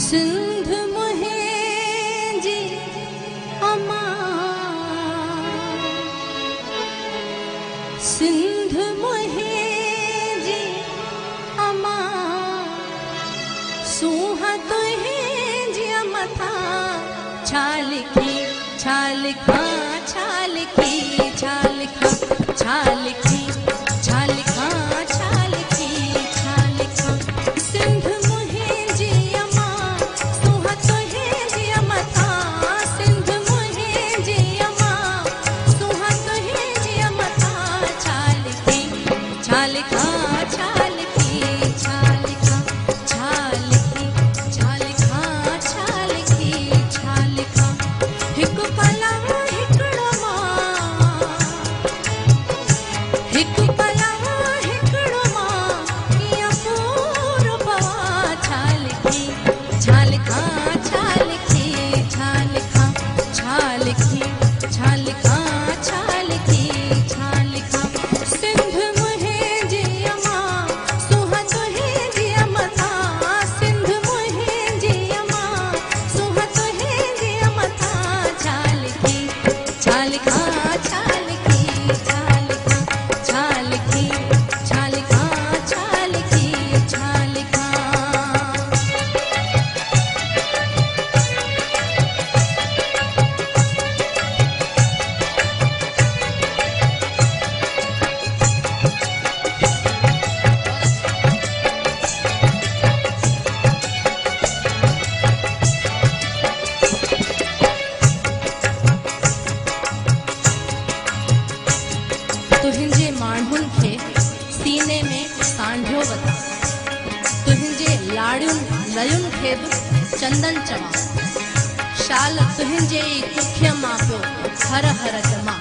सिंध मुहे जी अमा, सिंध मुहे जी अमा, सूहा तुहे जी मथा छा लिखी छा लिखा छा लिखी छा लिखा छा लिखी छा लिखा छा लिखी छा लिखा। सिंध मुहे जी अमा, सूहा तुहे जी मथा, सिंध मुहे जी अमा, सूहा तुहे जी मथा छा लिखी छा लिखा छा लिखी छा लिखा छा लिखी छा लिखा छा लिखी छा लिखा। हिकु पलंग हिकिड़ो मां, हिकु पलंग हिकिड़ो मां, कीअं पूरो पवा छा लिखी छा लिखा छा लिखी छा लिखा छा लिखी छा लिखा छा लिखी छा लिखा। सिंध मुहे जी अमा, सूहा तुहे जी मथा, सिंध मुहे जी अमा, सूहा तुहे जी मथा छा लिखी छा लिखा छा लिखी छा लिखा छा लिखी छा लिखा छा लिखी छा लिखा। तुहिंजे माण्हुनि खे सीने में सांढियो वता, तुहिंजे लाड़ियुनि लयुनि खे बि चंदन चवां, शाल तुहिंजे ई कुखिय मां पियो हर हर जमा।